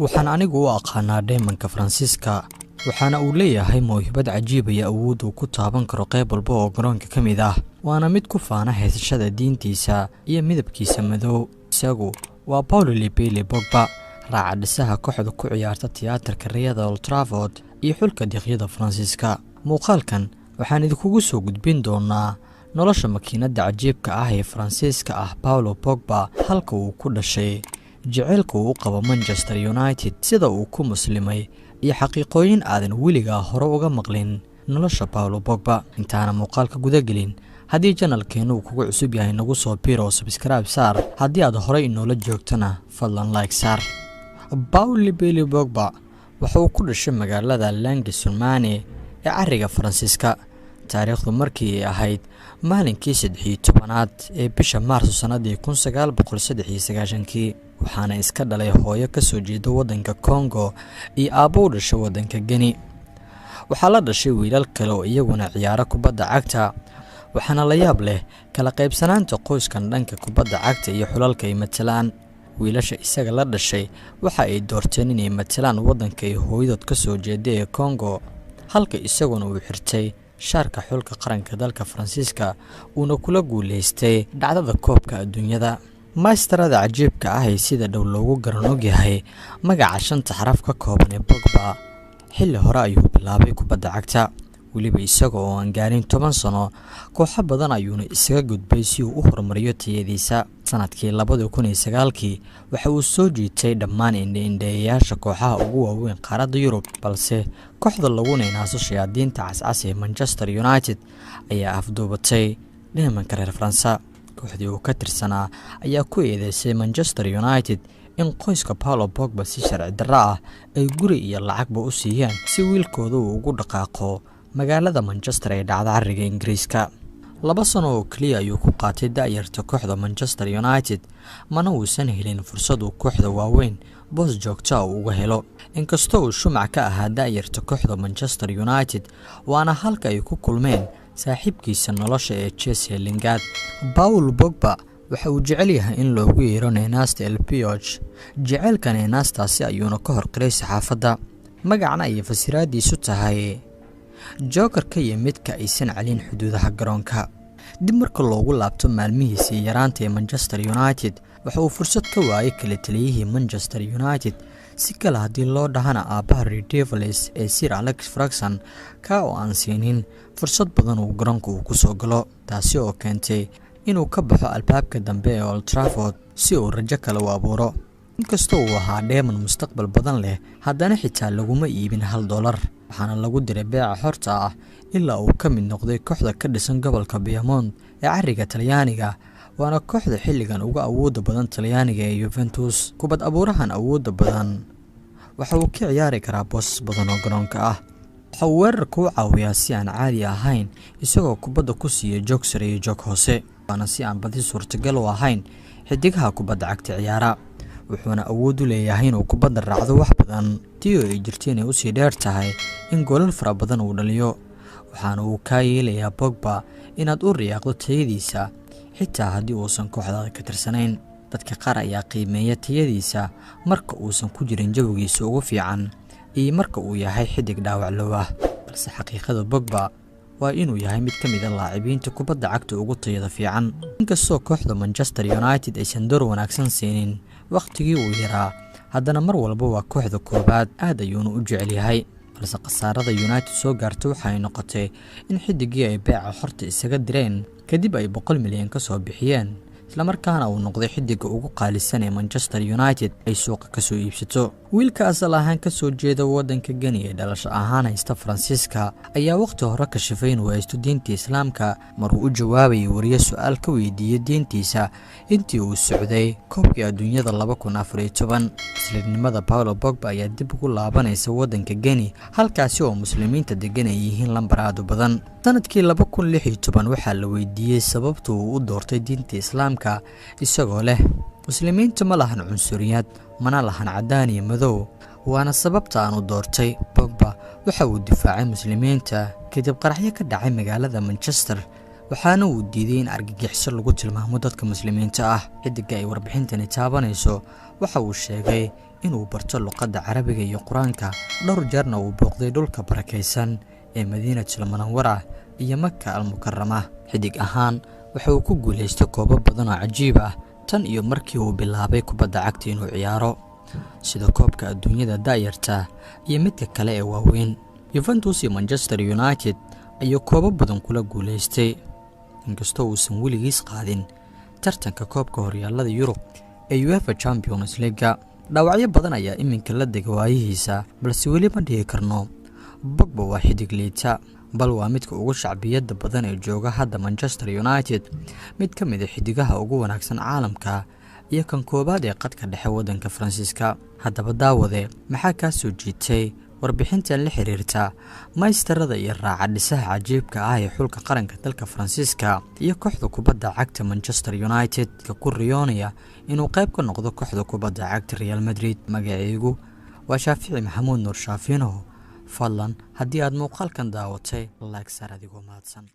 waxaan anigu u aqaanaa dheemanka Faransiiska waxaana uu leeyahay mowhibad cajiib iyo awood uu ku taaban karo qayb walba oo garoonka ka mid ah waana mid ku faana heesashada diintiisa iyo midabkiisa madow isagu waa Paul Pogba raaca dhisaha kooxda ku ciyaarta tiyaatarka riyada Old Trafford iyo xulka diiqyada Faransiiska muuqaalkan waxaan idinku soo gudbin doonaa nolosha makiinada cajiibka ah ee Faransiiska ah Paul Pogba halka uu ku dhashay jaceylka uu qabo Manchester United sida uu ku muslimay iyo xaqiiqooyin aadan weliga hore uga maqlin nolosha Paul Pogba intaana muuqaalka guda gelin haddii channelkeenu kugu cusub yahay nagu soo biiro subscribe saar haddii aad hore inoola joogtana fadlan like saar Paul Pogba waxa uu ku dhashay magaalada Lange-sur-Marne ee cariga Faransiiska taariikhdu markii ay ahayd maalinkii 13aad ee bisha Maarso sanadii 1993 waxaana iska dhalay hooyo ka soo jeeda wadanka Congo iyo aabbo u dhashay wadanka Guinea waxaa la dhashay wiilal kale oo iyaguna ciyaaro kubadda cagta waxaana la yaab leh kala qaybsanaanta qoyskan dhanka kubadda cagta iyo xulalka ay matalaan wiilasha isaga la dhashay waxa ay doorteen inay matalaan wadanka ay hooyadood ka soo jeeda ee Congo halka isaguna uu xirtay shaarka xulka qaranka dalka Faransiiska uuna kula guuleystay dhacdada koobka adduunyada maasterada cajiibka ah ee sida dhow loogu garanog yahay magaca shanta xaraf ka kooban ee Pogba xilli hore ayuu bilaabay kubadda cagta waliba isaga oo aan gaarin 10 sano kooxo badan ayuuna isaga gudbay si uu u horumariyo tayadiisa sanadkii 2009 waxa uu soo jiitay dhammaan indhayaasha kooxaha ugu waaweyn qaaradda Yurub balse kooxda lagu neenaaso shayaadiinta cascas ee Manchester United ayaa afduubatay dheemanka reer Faransa kooxdii uu ka tirsanaa ayaa ku eedeysay Manchester United in qoyska Paul Pogba si sharci darro ah ay guri iyo lacagba u siiyeen si wiilkooda uu ugu dhaqaaqo magaalada Manchester ee dhacda cariga Ingiriiska 2 sano oo kaliya ayuu ku qaatay da'yarta kooxda Manchester United mana uusan helin fursad uu kooxda waaweyn boos joogta oo uga helo inkastoo uu shumac ka ahaa da'yarta kooxda Manchester United waana halka ay ku kulmeen saaxiibkiisa nolosha ee Jesse Lingard Paul Pogba waxa uu jecel yahay in loogu yeero neenaasta El Pioche jecelka neenaastaasi ayuuna ka horqiray saxaafadda magacna ay fasiraadiisu tahay Joker-ka iyo midka aysan calin xuduudaha garoonka dib marka loogu laabto maalmihiisii yaraanta ee Manchester United waxa uu fursad ka waayay kala taliyihii Manchester United si kale hadii loo dhahana aabaha Red Devils ee Sir Alex Ferguson ka oo aan siinin fursad badan uu garoonka ku soo galo taasi oo keentay inuu ka baxo albaabka dambe ee Old Trafford si uu rajo kale u abuuro inkastoo uu ahaa dheeman mustaqbal badan leh haddana xitaa laguma iibin $1 waxaana lagu diray beeca xorta ah ilaa uu ka mid noqday kooxda ka dhisan gobolka Piedmont ee cariga Talyaaniga waana kooxda xilligan uga awoodda badan Talyaaniga ee Juventus kubad abuurahan awoodda badan waxa uu ka ciyaari karaa boos badan oo garoonka ah waxa uu weerarka u caawiyaa si aan caadi ahayn isagoo kubadda ku siiya joog sare iyo joog hoose waana si aan badi suurtagal u ahayn xidigaha kubadda cagta ciyaara wuxuuna awood u leeyahay inuu kubadda raacdo wax badan tii ay jirteen u sii dheer tahay in goolal fara badan uu dhaliyo waxaana uu ka yeelayaa Pogba inaad u riyaaqdo tayadiisa xitaa haddii uusan kooxda ka tirsanayn dadka qaar ayaa qiimeeya tayadiisa marka uusan ku jirin jawigiisa ugu fiican iyo marka uu yahay xidig dhaawac loo ah balse xaqiiqada Pogba waa inuu yahay mid ka mid ah laacibiinta kubadda cagta ugu tayada fiican inkastoo kooxda Manchester United aysan door wanaagsan siinin waqtigii uu yaraa haddana mar walba waa kooxda koobaad aad ayuuna u jecel yahay balse qasaarada United soo gaartay waxa ay noqotay in xidigii ay beeca xorta isaga direen kadib ay 100 milyan ka soo bixiyeen isla markaana uu noqday xidiga ugu qaalisan ee Manchester United ay suuqa ka soo iibsato wiilka asal ahaan ka soo jeeda wadanka Guinea ee dhalasho ahaan haysta Faransiiska ayaa waqti hore ka shafay inuu haysto diinta Islaamka maruu u jawaabayay wariye su'aal ka weydiiyay diintiisa intii uu socday koobkii adduunyada 2014 muslimnimada Paul Pogba ayaa dib ugu laabanaysa wadanka Guinea halkaasi oo muslimiinta degan ay yihiin lambar aad u badan sanadkii 2016 waxaa la weydiiyay sababta uu u doortay diinta Islaamka isagoo leh muslimiintu ma lahan cunsuriyad mana lahan cadaan iyo madow waana sababta aan u doortay Pogba waxa uu difaacay muslimiinta kadib qaraxyo ka dhacay magaalada Manchester waxaana uu diiday in argagixisyo lagu tilmaamo dadka muslimiinta ah xidiga ay warbixintani taabanayso waxa uu sheegay inuu barto luqadda Carabiga iyo Quraanka dhowr jeerna uu booqday dhulka barakaysan ee Madiinatul Munawwara iyo Makka al-Mukarrama. Xidig ahaan waxa uu ku guuleystay koobo badan oo cajiib ah tan iyo markii uu bilaabay kubadda cagta inuu ciyaaro, sida koobka adduunyada daayarta iyo midka kale ee waaweyn. Juventus iyo Manchester United ayuu koobo badan kula guuleystay, inkastoo uusan weligiis qaadin tartanka koobka horyaalada Yurub ee UEFA Champions League. Dhaawacyo badan ayaa iminka la degay waayihiisa, balse weli ma dhihi karno Pogba waa xidig liita, bal waa midka ugu shacbiyada badan ee jooga hadda Manchester United, mid ka mid ah xidigaha ugu wanaagsan caalamka iyo kan koobaad ee qadka dhexe wadanka Faransiiska. Haddaba daawade, maxaa ka soo jiitay warbixintan la xiriirta maystarada iyo raaca dhisaha cajiibka ah ee xulka qaranka dalka Faransiiska iyo kooxda kubadda cagta Manchester United ka ku riyoonaya inuu qayb ka noqdo kooxda kubadda cagta Real Madrid? Magacaygu waa Shaafici Maxamuud Nuur Shaafino. fadlan haddii aad muuqaalkan daawatay like sar adigoo mahadsan.